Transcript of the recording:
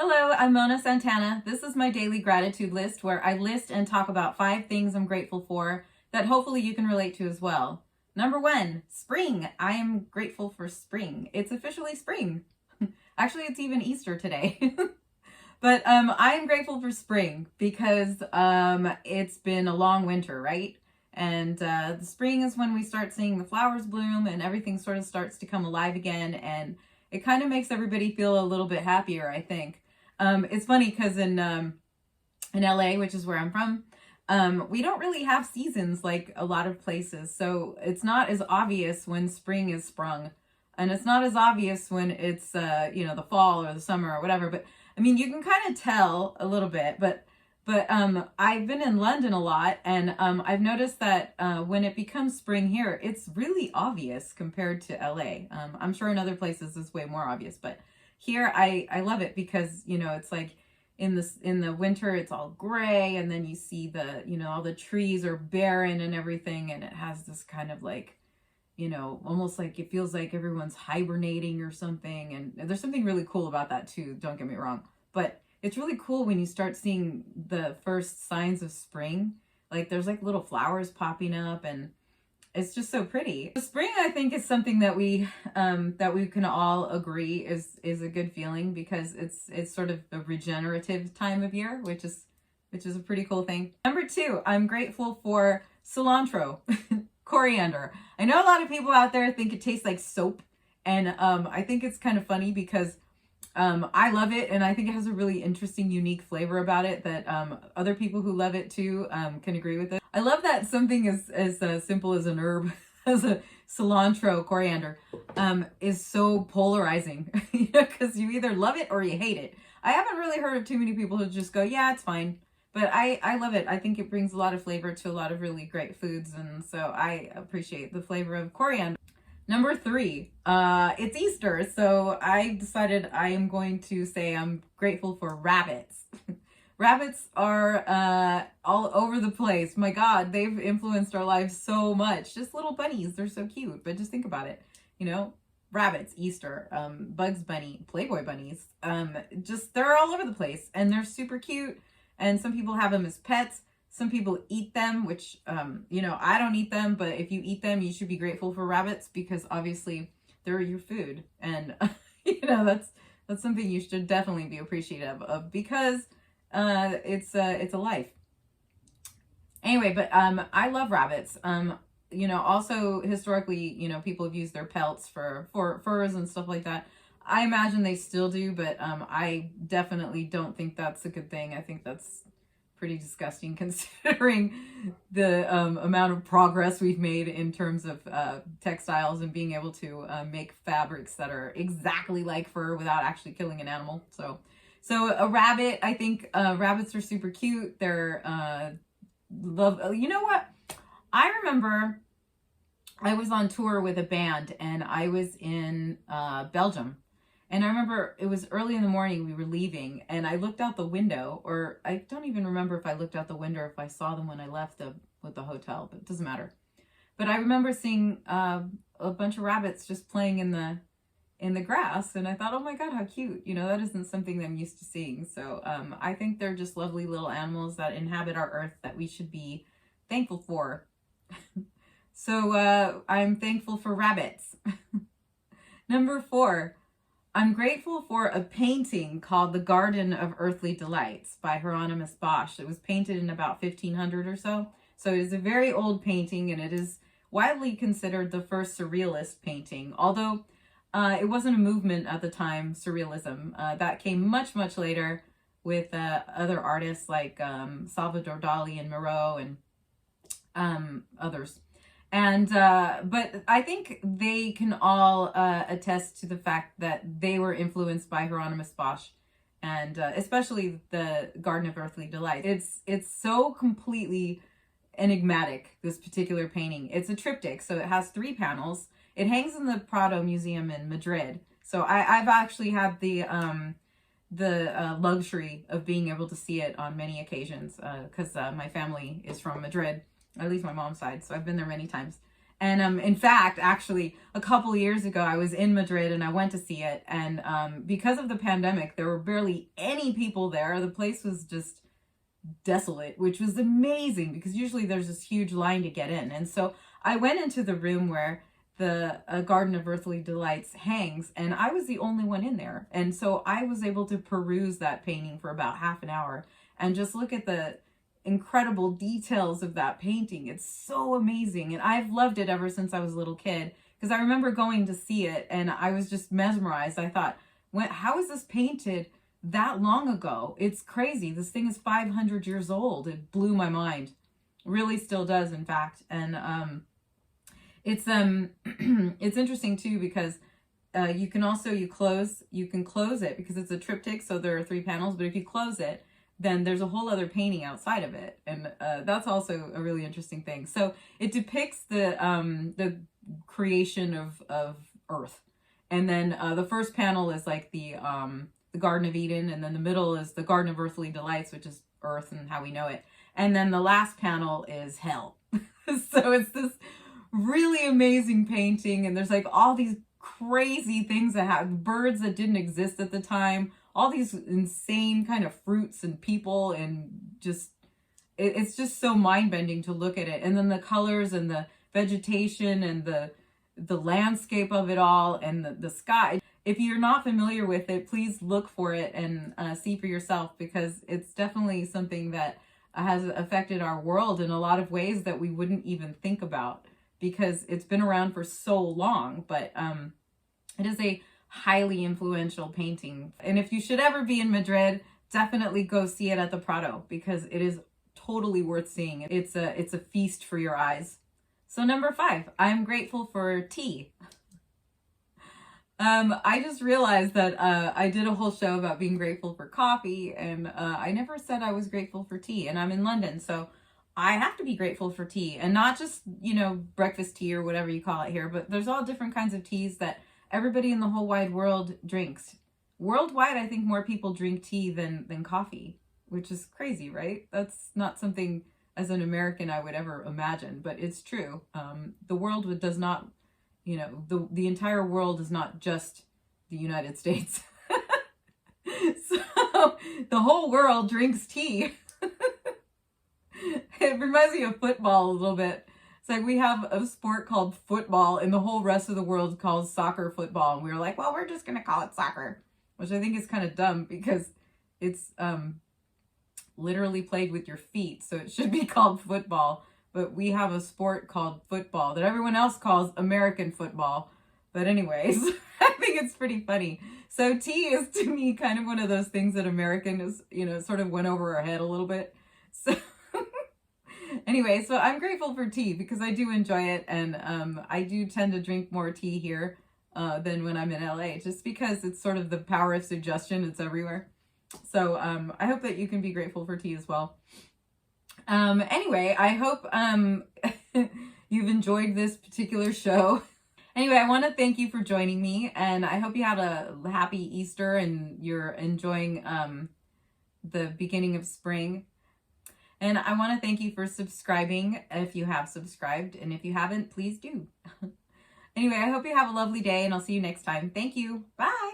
Hello, I'm Mona Santana. This is my daily gratitude list where I list and talk about 5 things I'm grateful for that hopefully you can relate to as well. Number 1, spring. I am grateful for spring. It's officially spring. Actually, it's even Easter today. But I am grateful for spring because it's been a long winter, right? And the spring is when we start seeing the flowers bloom and everything sort of starts to come alive again. And it kind of makes everybody feel a little bit happier, I think. It's funny because in LA, which is where I'm from, we don't really have seasons like a lot of places. So it's not as obvious when spring is sprung. And it's not as obvious when it's, the fall or the summer or whatever. But I mean, you can kind of tell a little bit. But I've been in London a lot. And I've noticed that when it becomes spring here, it's really obvious compared to LA. I'm sure in other places it's way more obvious. But here I love it because, it's like in the winter it's all gray, and then you see the, all the trees are barren and everything, and it has this kind of like, almost like it feels like everyone's hibernating or something. And there's something really cool about that too, don't get me wrong. But it's really cool when you start seeing the first signs of spring. Like there's like little flowers popping up, and it's just so pretty. Spring, I think, is something that we can all agree is a good feeling because it's sort of a regenerative time of year, which is a pretty cool thing. Number 2, I'm grateful for cilantro, coriander. I know a lot of people out there think it tastes like soap, and I think it's kind of funny because I love it, and I think it has a really interesting, unique flavor about it that other people who love it too can agree with it. I love that something as simple as an herb, as a cilantro, coriander, is so polarizing, because you either love it or you hate it. I haven't really heard of too many people who just go, yeah, it's fine. But I love it. I think it brings a lot of flavor to a lot of really great foods, and so I appreciate the flavor of coriander. Number 3, it's Easter, so I decided I am going to say I'm grateful for rabbits. Rabbits are all over the place. My God, they've influenced our lives so much. Just little bunnies, they're so cute, but just think about it. Rabbits, Easter, Bugs Bunny, Playboy bunnies, they're all over the place, and they're super cute, and some people have them as pets. Some people eat them, which, I don't eat them, but if you eat them, you should be grateful for rabbits because obviously they're your food. And, that's something you should definitely be appreciative of because it's a life. Anyway, but I love rabbits. Also historically, people have used their pelts for furs and stuff like that. I imagine they still do, but I definitely don't think that's a good thing. I think that's pretty disgusting considering the amount of progress we've made in terms of textiles and being able to make fabrics that are exactly like fur without actually killing an animal. So a rabbit, I think rabbits are super cute. They're you know what? I remember I was on tour with a band and I was in Belgium. And I remember it was early in the morning, we were leaving, and I looked out the window, or I don't even remember if I looked out the window or if I saw them when I left with the hotel, but it doesn't matter. But I remember seeing a bunch of rabbits just playing in the grass, and I thought, oh my God, how cute. That isn't something that I'm used to seeing. So I think they're just lovely little animals that inhabit our earth that we should be thankful for. So I'm thankful for rabbits. Number 4. I'm grateful for a painting called The Garden of Earthly Delights by Hieronymus Bosch. It was painted in about 1500 or so. So it is a very old painting, and it is widely considered the first surrealist painting. Although it wasn't a movement at the time, surrealism. That came much, much later with other artists like Salvador Dali and Miro and others. And but I think they can all attest to the fact that they were influenced by Hieronymus Bosch, and especially the Garden of Earthly Delight. It's so completely enigmatic, this particular painting. It's a triptych, so it has 3 panels. It hangs in the Prado Museum in Madrid. So I've actually had the luxury of being able to see it on many occasions because my family is from Madrid. At least my mom's side, so I've been there many times. And in fact, actually, a couple years ago, I was in Madrid and I went to see it. And because of the pandemic, there were barely any people there. The place was just desolate, which was amazing because usually there's this huge line to get in. And so I went into the room where the Garden of Earthly Delights hangs, and I was the only one in there. And so I was able to peruse that painting for about half an hour and just look at the incredible details of that painting. It's so amazing. And I've loved it ever since I was a little kid, because I remember going to see it and I was just mesmerized. I thought, how is this painted that long ago? It's crazy. This thing is 500 years old. It blew my mind. Really still does, in fact. And it's it's interesting too, because you can close it because it's a triptych, so there are 3 panels, but if you close it, then there's a whole other painting outside of it, and that's also a really interesting thing. So it depicts the creation of Earth, and then the first panel is like the Garden of Eden, and then the middle is the Garden of Earthly Delights, which is Earth and how we know it, and then the last panel is Hell. So it's this really amazing painting, and there's like all these crazy things that have birds that didn't exist at the time, all these insane kind of fruits and people, and just it's just so mind-bending to look at it. And then the colors and the vegetation and the landscape of it all, and the sky. If you're not familiar with it, please look for it and see for yourself, because it's definitely something that has affected our world in a lot of ways that we wouldn't even think about, because it's been around for so long. But it is a highly influential painting. And if you should ever be in Madrid, definitely go see it at the Prado, because it is totally worth seeing. It's a feast for your eyes. So number 5, I'm grateful for tea. I just realized that I did a whole show about being grateful for coffee, and I never said I was grateful for tea. And I'm in London, so I have to be grateful for tea, and not just, breakfast tea or whatever you call it here, but there's all different kinds of teas that everybody in the whole wide world drinks. Worldwide, I think more people drink tea than coffee, which is crazy, right? That's not something as an American I would ever imagine, but it's true. The world does not, the entire world is not just the United States. So the whole world drinks tea. It reminds me of football a little bit. It's like we have a sport called football, and the whole rest of the world calls soccer football. And we were like, well, we're just going to call it soccer, which I think is kind of dumb, because it's literally played with your feet. So it should be called football. But we have a sport called football that everyone else calls American football. But anyways, I think it's pretty funny. So tea is, to me, kind of one of those things that American is, sort of went over our head a little bit. So anyway, so I'm grateful for tea because I do enjoy it, and I do tend to drink more tea here than when I'm in LA, just because it's sort of the power of suggestion. It's everywhere. So I hope that you can be grateful for tea as well. Anyway, I hope you've enjoyed this particular show. Anyway, I want to thank you for joining me, and I hope you had a happy Easter and you're enjoying the beginning of spring. And I want to thank you for subscribing if you have subscribed, and if you haven't, please do. Anyway, I hope you have a lovely day, and I'll see you next time. Thank you. Bye.